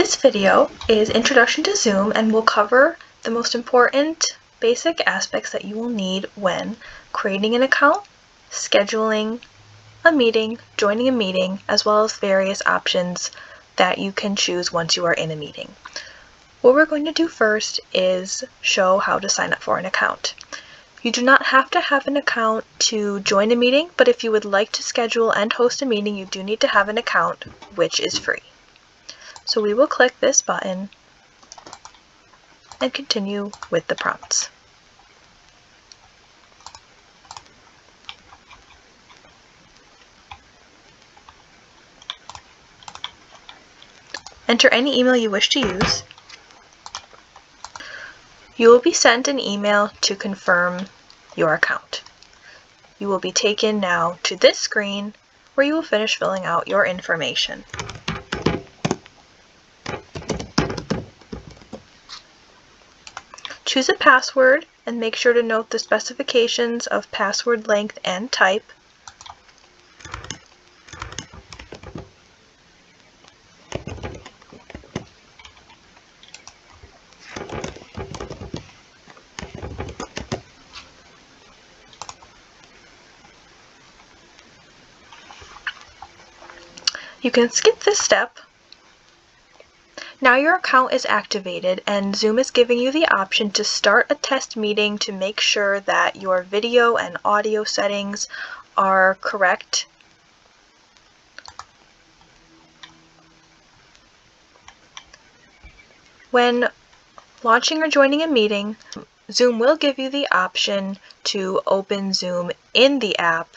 This video is Introduction to Zoom and will cover the most important basic aspects that you will need when creating an account, scheduling a meeting, joining a meeting, as well as various options that you can choose once you are in a meeting. What we're going to do first is show how to sign up for an account. You do not have to have an account to join a meeting, but if you would like to schedule and host a meeting, you do need to have an account, which is free. So we will click this button and continue with the prompts. Enter any email you wish to use. You will be sent an email to confirm your account. You will be taken now to this screen where you will finish filling out your information. Choose a password and make sure to note the specifications of password length and type. You can skip this step. Now your account is activated and Zoom is giving you the option to start a test meeting to make sure that your video and audio settings are correct. When launching or joining a meeting, Zoom will give you the option to open Zoom in the app,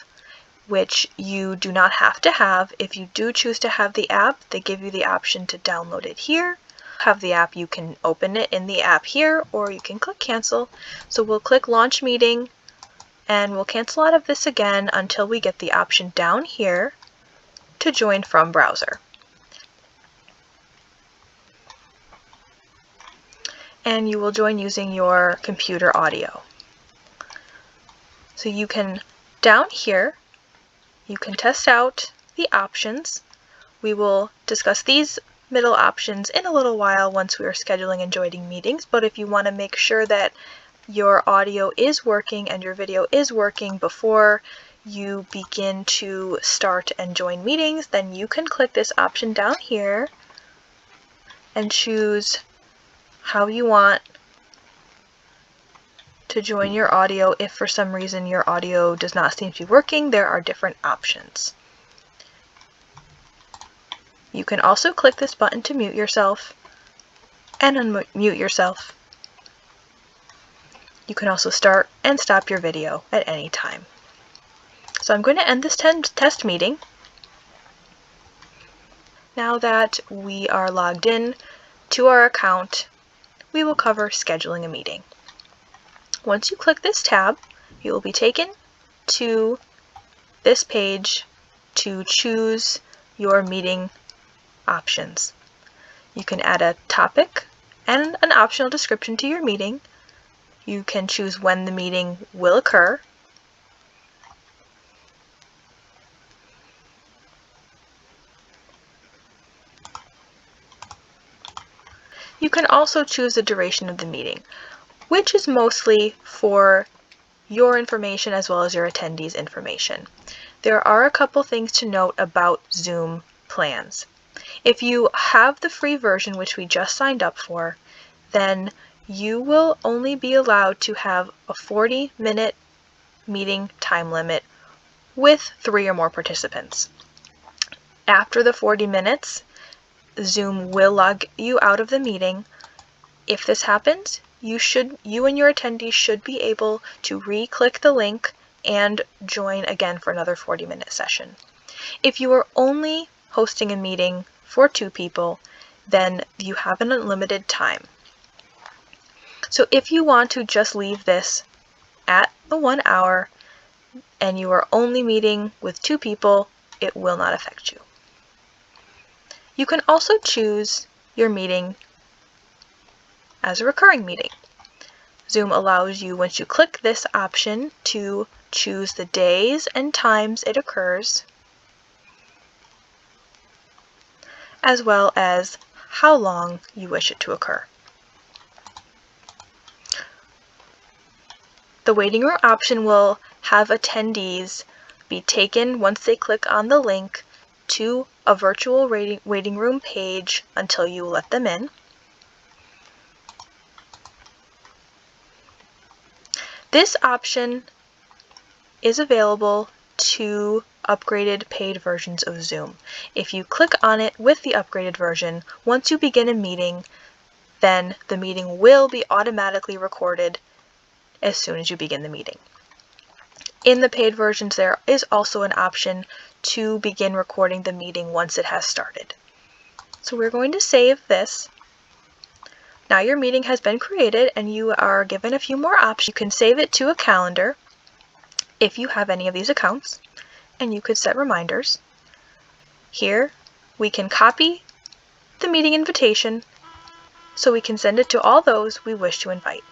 which you do not have to have. If you do choose to have the app, they give you the option to download it here. Have the app, you can open it in the app here, or you can click cancel. So we'll click launch meeting and we'll cancel out of this again until we get the option down here to join from browser. And you will join using your computer audio. So you can, down here, you can test out the options. We will discuss these middle options in a little while once we are scheduling and joining meetings, but if you want to make sure that your audio is working and your video is working before you begin to start and join meetings, then you can click this option down here and choose how you want to join your audio. If for some reason your audio does not seem to be working, there are different options. You can also click this button to mute yourself and unmute yourself. You can also start and stop your video at any time. So I'm going to end this test meeting. Now that we are logged in to our account, we will cover scheduling a meeting. Once you click this tab, you will be taken to this page to choose your meeting options. You can add a topic and an optional description to your meeting. You can choose when the meeting will occur. You can also choose the duration of the meeting, which is mostly for your information as well as your attendees' information. There are a couple things to note about Zoom plans. If you have the free version, which we just signed up for, then you will only be allowed to have a 40-minute meeting time limit with 3 or more participants. After the 40 minutes, Zoom will log you out of the meeting. If this happens, you and your attendees should be able to re-click the link and join again for another 40-minute session. If you are only hosting a meeting for 2 people, then you have an unlimited time. So if you want to just leave this at the 1 hour and you are only meeting with 2 people, it will not affect you. You can also choose your meeting as a recurring meeting. Zoom allows you, once you click this option, to choose the days and times it occurs, as well as how long you wish it to occur. The waiting room option will have attendees be taken once they click on the link to a virtual waiting room page until you let them in. This option is available to upgraded paid versions of Zoom. If you click on it with the upgraded version, once you begin a meeting, then the meeting will be automatically recorded as soon as you begin the meeting. In the paid versions, there is also an option to begin recording the meeting once it has started. So we're going to save this. Now your meeting has been created and you are given a few more options. You can save it to a calendar if you have any of these accounts, and you could set reminders. Here we can copy the meeting invitation so we can send it to all those we wish to invite.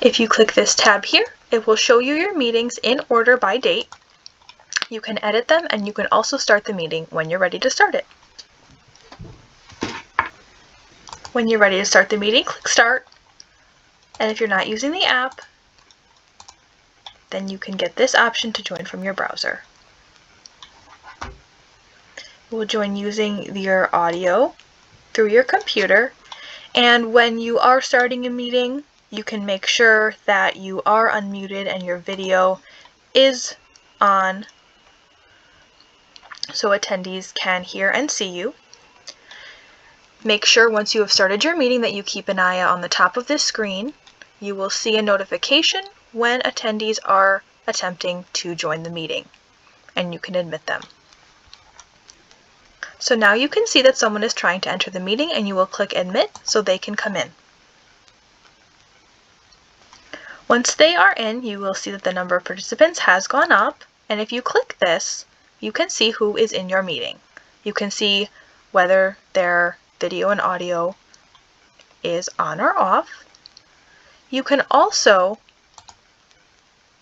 If you click this tab here, it will show you your meetings in order by date. You can edit them and you can also start the meeting when you're ready to start it. When you're ready to start the meeting, click Start. And if you're not using the app, then you can get this option to join from your browser. You will join using your audio through your computer, and when you are starting a meeting, you can make sure that you are unmuted and your video is on so attendees can hear and see you. Make sure once you have started your meeting that you keep an eye out on the top of this screen. You will see a notification when attendees are attempting to join the meeting, and you can admit them. So now you can see that someone is trying to enter the meeting, and you will click Admit so they can come in. Once they are in, you will see that the number of participants has gone up, and if you click this, you can see who is in your meeting. You can see whether their video and audio is on or off. You can also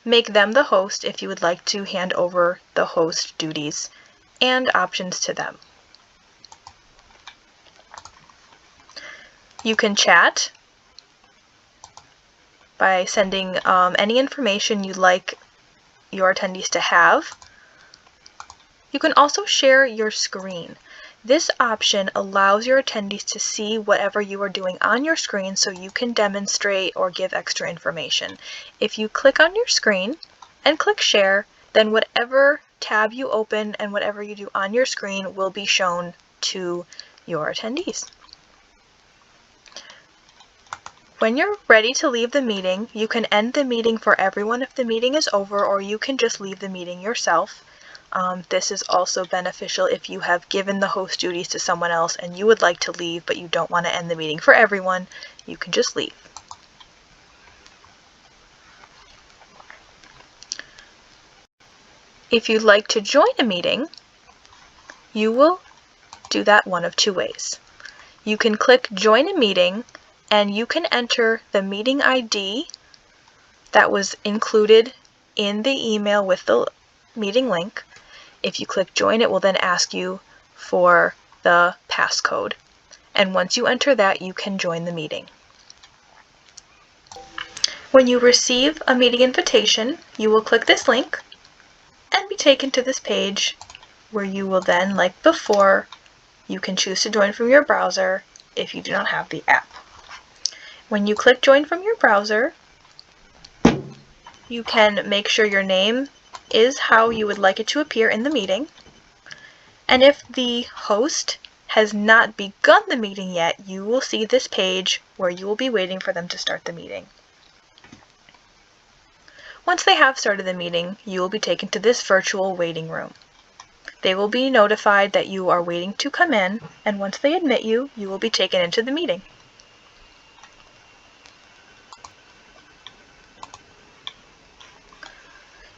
make them the host if you would like to hand over the host duties and options to them. You can chat by sending any information you'd like your attendees to have. You can also share your screen. This option allows your attendees to see whatever you are doing on your screen so you can demonstrate or give extra information. If you click on your screen and click Share, then whatever tab you open and whatever you do on your screen will be shown to your attendees. When you're ready to leave the meeting, you can end the meeting for everyone if the meeting is over, or you can just leave the meeting yourself. This is also beneficial if you have given the host duties to someone else and you would like to leave but you don't want to end the meeting for everyone. You can just leave. If you'd like to join a meeting, you will do that one of two ways. You can click Join a Meeting and you can enter the meeting ID that was included in the email with the meeting link. If you click Join, it will then ask you for the passcode. And once you enter that, you can join the meeting. When you receive a meeting invitation, you will click this link and be taken to this page where you will then, like before, you can choose to join from your browser if you do not have the app. When you click Join from your browser, you can make sure your name is how you would like it to appear in the meeting. And if the host has not begun the meeting yet, you will see this page where you will be waiting for them to start the meeting. Once they have started the meeting, you will be taken to this virtual waiting room. They will be notified that you are waiting to come in, and once they admit you, you will be taken into the meeting.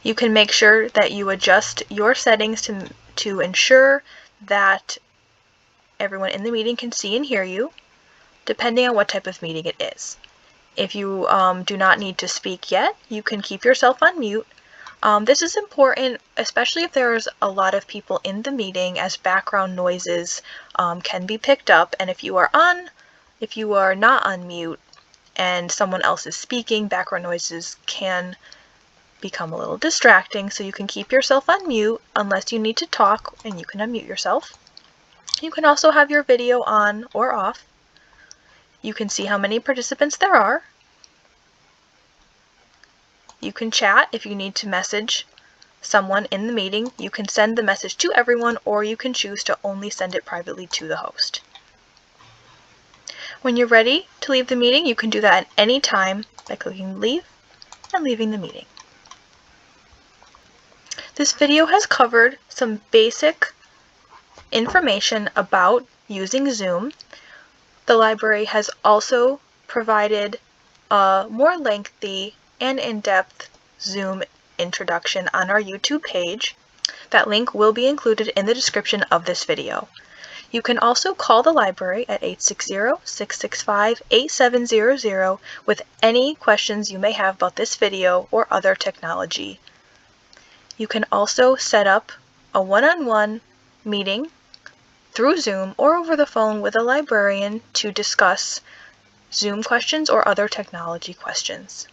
You can make sure that you adjust your settings to ensure that everyone in the meeting can see and hear you, depending on what type of meeting it is. If you do not need to speak yet, you can keep yourself on mute. This is important, especially if there's a lot of people in the meeting, as background noises can be picked up, and if you are not on mute and someone else is speaking, background noises can become a little distracting, so you can keep yourself on mute unless you need to talk, and you can unmute yourself. You can also have your video on or off. You can see how many participants there are. You can chat if you need to message someone in the meeting. You can send the message to everyone, or you can choose to only send it privately to the host. When you're ready to leave the meeting, you can do that at any time by clicking leave and leaving the meeting. This video has covered some basic information about using Zoom. The library has also provided a more lengthy and in-depth Zoom introduction on our YouTube page. That link will be included in the description of this video. You can also call the library at 860-665-8700 with any questions you may have about this video or other technology. You can also set up a one-on-one meeting through Zoom or over the phone with a librarian to discuss Zoom questions or other technology questions.